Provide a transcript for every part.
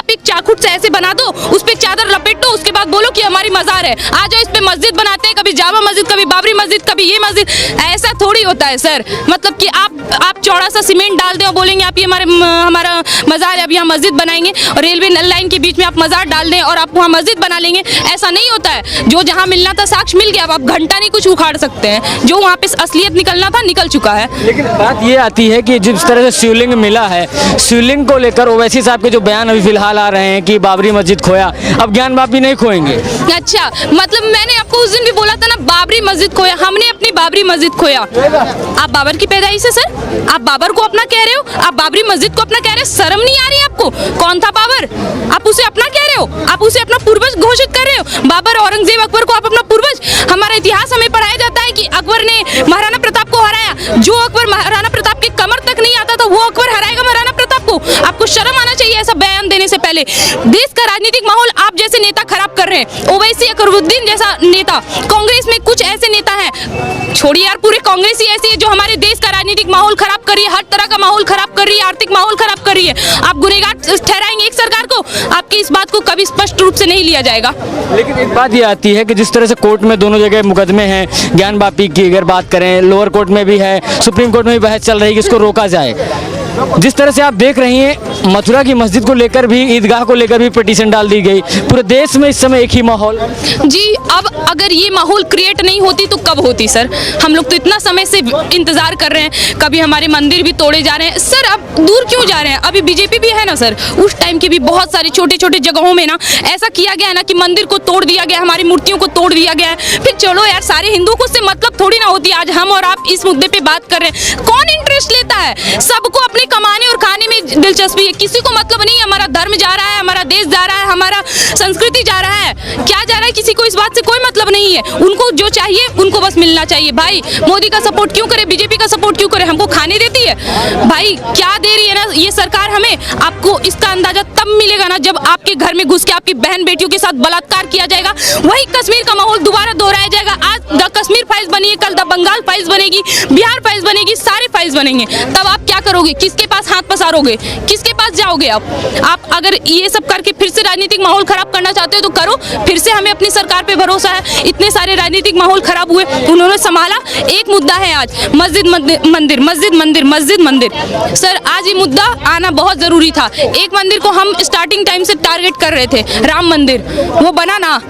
आप एक चाकूट से ऐसे बना दो, उस पे चादर लपेट दो, उसके बाद बोलो कि हमारी मजार है, आ जाओ इस पे मस्जिद बनाते हैं, कभी जामा मस्जिद, कभी बाबरी मस्जिद, कभी ये मस्जिद। ऐसा थोड़ी होता है सर। मतलब कि आप चौड़ा सा सीमेंट डाल दें और बोलेंगे आप ये हमारा मजार है, अब यहाँ मस्जिद बनाएंगे, और रेलवे लाइन के बीच में आप मजार डाल दें और आप वहाँ मस्जिद बना लेंगे। ऐसा नहीं होता है। जो जहाँ मिलना था साक्ष्य मिल गया, अब आप घंटा नहीं कुछ उखाड़ सकते हैं। जो वहाँ पे असलियत निकलना था निकल चुका है। लेकिन बात ये आती है कि जिस तरह से शिवलिंग मिला है, शिवलिंग को लेकर ओवैसी साहब के जो बयान अभी फिलहाल आ रहे हैं कि बाबरी मस्जिद खोया, अब ज्ञान वापी नहीं खोएंगे। अच्छा, मतलब मैंने आपको उस दिन भी बोला था ना, बाबरी मस्जिद खोया, हमने अपनी बाबरी मस्जिद खोया। आप बाबर की पैदाइश है सर, आप बाबर को अपना कह रहे हो, आप बाबरी मस्जिद को अपना कह रहे हो। शर्म नहीं आ रही है आपको? कौन था बाबर? आप उसे अपना कह रहे हो, आप उसे अपना पूर्वज घोषित कर रहे हो। बाबर, औरंगजेब, अकबर को आप अपना पूर्वज। हमारा इतिहास हमें पढ़ाया जाता है कि अकबर ने महाराणा प्रताप को हराया। जो अकबर महाराणा प्रताप के कमर तक नहीं आता था, वो अकबर हराएगा महाराणा प्रताप को? आपको शर्म आना चाहिए ऐसा बयान देने से पहले। देश का राजनीतिक माहौल आप जैसे नेता खराब कर रहे हैं। ओवैसी अकबरुद्दीन जैसा नेता, कांग्रेस में कुछ ऐसे नेता हैं, छोड़िए यार, पूरे कांग्रेस ही ऐसी है जो हमारे देश का राजनीतिक माहौल खराब कर रही है, हर तरह का माहौल खराब कर रही है, आर्थिक माहौल खराब कर रही है। आप गुनहगार ठहराएंगे एक सरकार को? आपकी इस बात को कभी स्पष्ट रूप से नहीं लिया जाएगा। लेकिन एक बात ये आती है कि जिस तरह से कोर्ट में दोनों जगह मुकदमे हैं, ज्ञान वापी की अगर बात करें, लोअर कोर्ट में भी है, सुप्रीम कोर्ट में भी बहस चल रही है कि इसको रोका जाए। जिस तरह से आप देख रही हैं, मथुरा की मस्जिद को लेकर भी, ईदगाह को लेकर भी पिटीशन डाल दी गई। पूरे देश में इस समय एक ही माहौल जी। अब अगर ये माहौल क्रिएट नहीं होती तो कब होती सर? हम लोग तो इतना समय से इंतजार कर रहे हैं, कभी हमारे मंदिर भी तोड़े जा रहे हैं सर। अब दूर क्यों जा रहे हैं? अभी बीजेपी भी है ना सर, उस टाइम की भी बहुत सारी छोटे छोटे जगहों में ना ऐसा किया गया है ना कि मंदिर को तोड़ दिया गया, हमारी मूर्तियों को तोड़ दिया गया है। फिर चलो यार, सारे हिंदुओं को उससे मतलब थोड़ी ना होती। आज हम और आप इस मुद्दे पे बात कर रहे हैं, कौन इंटरेस्ट लेता है? सबको अपने कमाने और खाने में दिलचस्पी है, किसी को मतलब नहीं है हमारा धर्म जा रहा है, हमारा देश जा रहा है, हमारा संस्कृति जा रहा है, क्या जा रहा है, किसी को इस बात से कोई मतलब नहीं है। उनको जो चाहिए उनको बस मिलना चाहिए। भाई मोदी का सपोर्ट क्यों करे, बीजेपी का सपोर्ट क्यों करे? हमको खाने देती है भाई, क्या दे रही है ना ये सरकार हमें। आपको इसका अंदाजा तब मिलेगा ना जब आपके घर में घुस के आपकी बहन बेटियों के साथ बलात्कार किया जाएगा। वही कश्मीर का माहौल दोबारा दोहराया जाएगा। आज द कश्मीर फाइल्स बनी है, कल द बंगाल फाइल्स बनेगी, बिहार फाइल्स बनेगी, सारे फाइल्स बनेंगे। तब आप क्या करोगे? किसके पास हाथ पसारोगे? किसके पास जाओगे? आप अगर ये सब करके फिर से राजनीतिक माहौल खराब करना चाहते हो तो करो। फिर से हमें अपनी सरकार पे भरोसा है। इतने सारे राजनीतिक माहौल खराब हुए, उन्होंने संभाला। एक मुद्दा है आज, मस्जिद मंदिर, मस्जिद मंदिर, मस्जिद मंदिर। सर आज ये मुद्दा आना बहुत जरूरी था। एक मंदिर को हम स्टार्टिंग टाइम से टारगेट कर रहे थे, राम मंदिर, वो बना ना,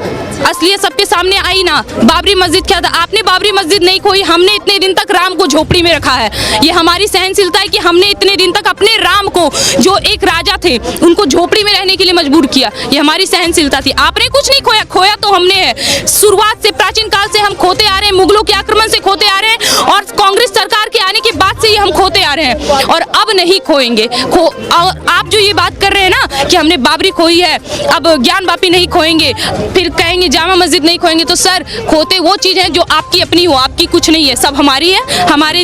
असलियत सबके सामने आई ना। बाबरी मस्जिद क्या था? आपने बाबरी मस्जिद नहीं खोई, हमने इतने दिन तक राम को झोपड़ी में रखा है। ये हमारी सहनशीलता है कि हमने इतने दिन तक अपने राम को, जो एक राजा थे, उनको झोपड़ी में रहने के लिए मजबूर किया। ये हमारी सहनशीलता थी। आपने कुछ नहीं खोया, खोया तो हमने है। शुरुआत से, प्राचीन काल से हम खोते आ रहे हैं, मुगलों के आक्रमण से खोते आ रहे हैं, और कांग्रेस सरकार के आने के बाद से ही हम खोते आ रहे हैं, और अब नहीं खोएंगे। आप जो ये बात कर रहे हैं ना कि हमने बाबरी खोई है, अब ज्ञान वापी नहीं खोएंगे, फिर कहेंगे जामा मस्जिद नहीं खोएंगे, तो सर खोते वो चीज है जो आपकी अपनी हो, आपकी कुछ नहीं है, सब हमारी है। हमारी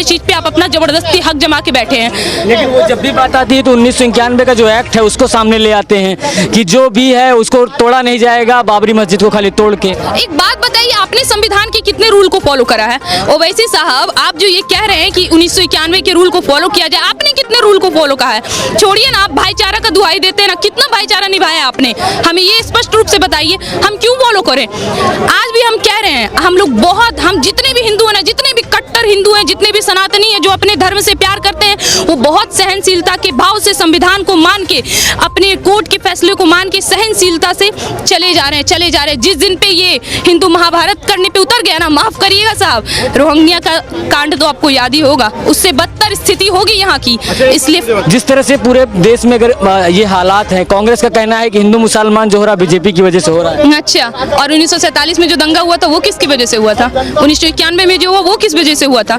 चीज पे आप अपना जबरदस्ती हक जमा के बैठे हैं। लेकिन वो जब भी बात आती है तो 1991 का जो एक्ट है उसको सामने ले आते हैं कि जो भी है उसको तोड़ा नहीं जाएगा, बाबरी मस्जिद को खाली तोड़ के। एक बात बताइए, आपने संविधान के कितने रूल को फॉलो करा है? ओवैसी साहब, आप जो ये कह रहे हैं कि 1991 के रूल को फॉलो किया जाए, आपने कितने रूल को फॉलो करा है? छोड़िए ना, आप भाईचारा का दुहाई देते हैं ना, कितना भाईचारा निभाया आपने? हमें ये स्पष्ट रूप से बताइए, हम क्यों फॉलो करें? आज भी हम कह रहे हैं, हम लोग बहुत, हम जितने भी हिंदू हैं ना, जितने भी कट्टर हिंदू हैं, जितने भी सनातनी हैं जो अपने धर्म से प्यार करते हैं, वो बहुत सहनशीलता के भाव से संविधान को मान के, अपने कोर्ट के फैसले को मान के सहनशीलता से चले जा रहे हैं। जिस दिन पे ये हिंदू महाभारत करने पे उतर गया ना, माफ करिएगा साहब, रोहिंग्या का कांड तो आपको याद ही होगा, उससे बदतर स्थिति होगी यहाँ की। इसलिए जिस तरह से पूरे देश में अगर ये हालात हैं, कांग्रेस का कहना है कि हिंदू मुसलमान जो हो रहा है बीजेपी की वजह से हो रहा है। अच्छा, और 1947 में जो दंगा हुआ था वो किसकी वजह से हुआ था? 1991 में जो हुआ वो किस वजह से हुआ था?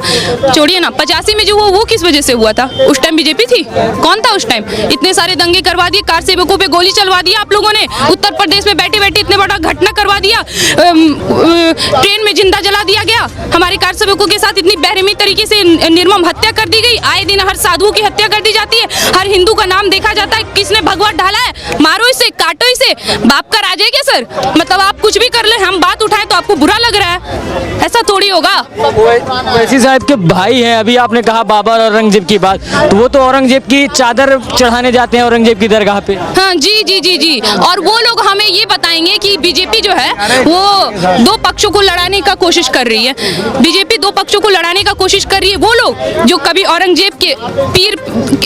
छोड़िए ना, 85 में जो हुआ वो किस वजह से हुआ था? उस टाइम बीजेपी थी? कौन था उस टाइम? इतने सारे दंगे करवा दिए, कार सेवकों पे गोली चलवा दिया आप लोगों ने, उत्तर प्रदेश में बैठे बैठे इतने बड़ा घटना करवा दिया, ट्रेन में जिंदा जला दिया गया, हमारे कार सेवकों के साथ इतनी बेरहमी तरीके से निर्मम हत्या कर दी गई। आए दिन हर साधुओं की हत्या कर दी जाती है, हर हिंदू का नाम देखा जाता है, किसने भगवा ढाला है, मारो इसे, काटो इसे। बाप का राज है क्या सर? मतलब आप कुछ भी कर ले, हम बात उठाएं तो आप आपको बुरा लग रहा है? ऐसा थोड़ी होगा। वैसी साहब के भाई हैं, अभी आपने कहा बाबर और औरंगजेब की बात, तो वो तो औरंगजेब की चादर चढ़ाने जाते हैं औरंगजेब की दरगाह पे। हाँ जी जी जी जी। और वो लोग हमें ये बताएंगे कि बीजेपी जो है वो दो पक्षों को लड़ाने का कोशिश कर रही है। बीजेपी दो पक्षों को लड़ाने का कोशिश कर रही है। वो लोग जो कभी औरंगजेब के पीर,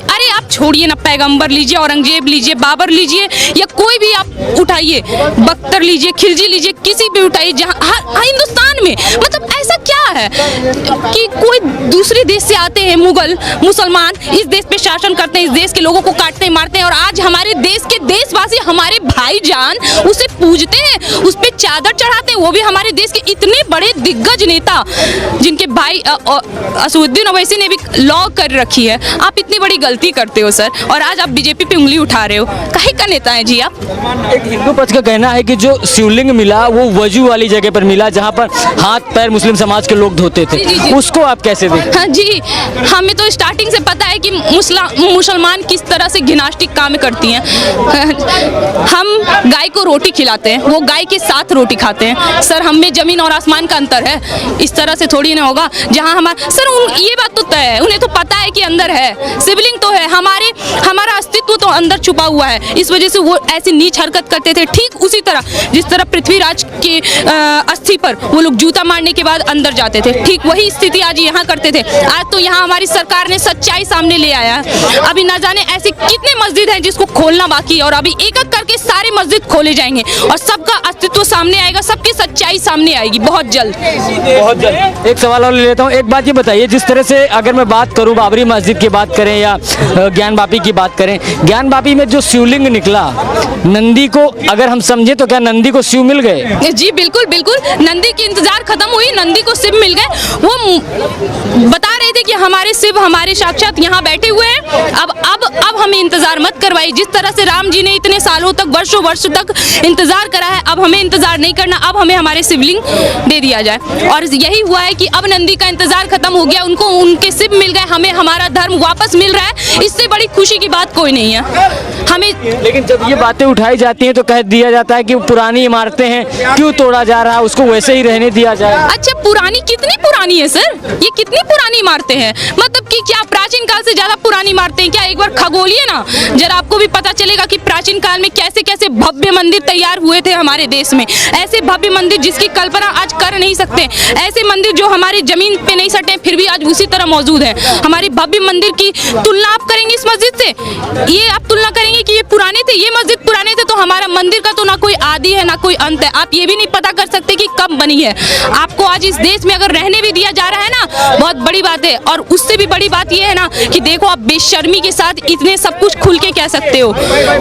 अरे आप छोड़िए ना, पैगंबर लीजिए, औरंगजेब लीजिए, बाबर लीजिए, या कोई भी आप उठाइए, बख्तर लीजिए, खिलजी लीजिए, किसी भी उठाइए, जहाँ हिंदुस्तान में मतलब ऐसा क्या है कि कोई दूसरे देश से आते हैं मुगल मुसलमान, इस देश पे शासन करते हैं, इस देश के लोगों को काटते हैं, मारते हैं, और आज हमारे देश के देशवासी, हमारे भाईजान उसे पूजते हैं, उस पे चादर चढ़ाते हैं। वो भी हमारे देश के इतने बड़े दिग्गज नेता जिनके भाई असदुद्दीन ओवैसी ने भी लॉ कर रखी है। आप इतनी बड़ी गलती करते हो सर, और आज आप बीजेपी पे उंगली उठा रहे हो। काहे का नेता है जी आप? एक हिंदू पक्ष का कहना है कि जो शिवलिंग मिला वो वजू वाली जगह पर मिला, जहाँ पर हाथ पैर मुस्लिम समाज के लोग धोते थे। जी, जी। उसको आप कैसे देखते? हाँ जी, हमें तो स्टार्टिंग से पता है कि मुसलमान किस तरह से घिनाष्टिक काम करती हैं। हम गाय को रोटी खिलाते हैं, वो गाय के साथ रोटी खाते हैं। सर हम में जमीन और आसमान का अंतर है, इस तरह से थोड़ी ना होगा। जहाँ हमारा सर ये बात तो तय है, उन्हें तो पता है कि अंदर है, शिवलिंग तो है, हमारा अस्तित्व तो अंदर छुपा हुआ है, इस वजह से वो ऐसी नीच हरकत करते थे। ठीक उसी तरह जिस तरह पृथ्वीराज के अस्थि पर वो लोग जूता मारने के बाद अंदर जाते थे, ठीक वही स्थिति आज यहाँ करते थे। आज तो यहाँ हमारी सरकार ने सच्चाई सामने ले आया है। अभी ना जाने ऐसे कितने मस्जिद हैं जिसको खोलना बाकी है, और अभी एक एक करके सारे मस्जिद खोले जाएंगे और सबका अस्तित्व सामने आएगा, सबकी सच्चाई सामने आएगी बहुत जल्द। बहुत जल्द। एक सवाल और ले लेता हूँ। एक बात ये बताइए, जिस तरह से अगर मैं बात करूँ बाबरी मस्जिद की बात करें या ज्ञान वापी की बात करें, ज्ञान वापी में जो शिवलिंग निकला, नंदी को अगर हम समझे तो क्या नंदी को शिव मिल गए? जी बिल्कुल बिल्कुल, नंदी की इंतजार खत्म हुई, नंदी को शिव मिल गए। वो बता रहे थे कि हमारे शिव हमारे साक्षात यहाँ बैठे हुए हैं। अब हमें इंतजार मत करवाइए। जिस तरह से राम जी ने इतने सालों तक, वर्षों तक इंतजार करा है, अब हमें इंतजार नहीं करना, अब हमें हमारे शिवलिंग दे दिया जाए। और यही हुआ है कि अब नंदी का इंतजार खत्म हो गया, उनको उनके शिव मिल गए, हमें हमारा धर्म वापस मिल रहा है। इससे बड़ी खुशी की बात कोई नहीं है हमें। लेकिन जब ये बातें उठाई जाती हैं तो कह दिया जाता है कि पुरानी इमारतें हैं, क्यों तोड़ा जा रहा है, उसको वैसे ही रहने दिया जाए। अच्छा पुरानी, कितनी पुरानी है सर? ये कितनी पुरानी इमारतें हैं? मतलब कि क्या प्राचीन काल से ज्यादा पुरानी इमारतें हैं क्या? एक बार खगोलिए ना जरा, आपको भी पता चलेगा कि प्राचीन काल में कैसे कैसे भव्य मंदिर तैयार हुए थे हमारे देश में। ऐसे भव्य मंदिर जिसकी कल्पना आज कर नहीं सकते, ऐसे मंदिर जो हमारी जमीन पे नहीं सटे फिर भी आज उसी तरह मौजूद है। हमारी भव्य मंदिर की तुलना आप करेंगे इस मस्जिद से? ये आप तुलना करेंगे कि ये पुराने थे, ये मस्जिद पुराने थे, तो हमारा मंदिर का तो ना कोई आदि है ना कोई अंत है। आप ये भी नहीं पता कर सकते कि कब बनी है। आपको आज इस देश में अगर रहने भी दिया जा रहा है ना, बहुत बड़ी बात है। और उससे भी बड़ी बात ये है ना कि देखो आप बेशर्मी के साथ इतने सब कुछ खुल के कह सकते हो,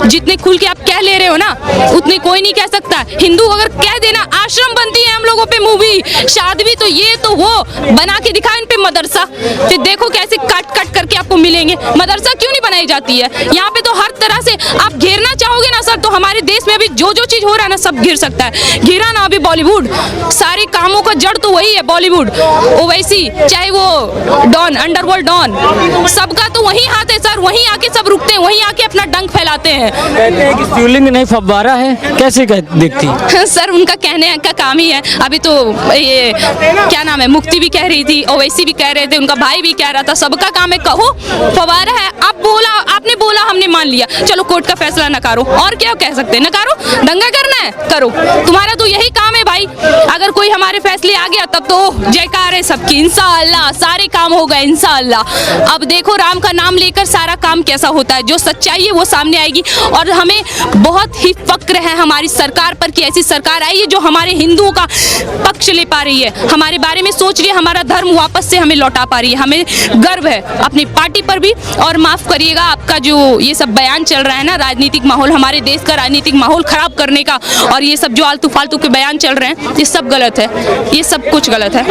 जितने खुल के आप कह ले रहे हो ना उतने कोई नहीं कह सकता। हिंदू अगर कह देना आश्रम बनती है हम लोगों पे मूवी, शादी तो ये तो वो बना के दिखा इन पे मदरसा, फिर देखो कैसे काट काट करके आपको मिलेंगे। मदरसा क्यों नहीं बनाई जाती है? यहाँ पे तो हर तरह से आप घेरना चाहोगे ना सर, तो हमारे देश में अभी जो जो चीज हो रहा है ना सब घिर सकता है। घिरा ना अभी बॉलीवुड, सारे कामों का जड़ तो वही है बॉलीवुड। ओवैसी चाहे वो डॉन, अंडरवर्ल्ड डॉन, सबका तो वही हाथ है सर, वहीं आके सब रुकते हैं, वहीं आके अपना डंक फैलाते हैं। कहते हैं कि शिवलिंग नहीं फव्वारा है, कैसे देखती? सर उनका कहने का काम ही है। अभी तो ये क्या नाम है, मुक्ति भी कह रही थी, ओवैसी भी कह रहे थे, उनका भाई भी कह रहा था, सबका काम है कहो फव्वारा है। आपने बोला हमने मान लिया, चलो कोर्ट का फैसला नकारो, और क्या कह सकते हैं? नकारो, दंगा करना है करो, तुम्हारा तो यही काम है भाई। अगर कोई हमारे फैसले आ गया तब तो जयकार है सबकी, इंशाअल्लाह सारे काम हो गए इंशाअल्लाह। अब देखो राम का नाम लेकर सारा काम कैसा होता है, जो सच्चाई है वो सामने आएगी। और हमें बहुत ही फक्र है हमारी सरकार पर कि ऐसी सरकार आई है जो हमारे हिंदुओं का पक्ष ले पा रही है, हमारे बारे में सोच रही है, हमारा धर्म वापस से हमें लौटा पा रही है। हमें गर्व है अपनी पार्टी पर भी। और माफ करिएगा आपका जो ये सब बयान चल रहा है ना, राजनीतिक माहौल, हमारे देश का राजनीतिक माहौल खराब करने का, और ये सब जो आलतू फालतू के बयान चल रहे हैं ये सब गलत है, ये सब कुछ गलत है।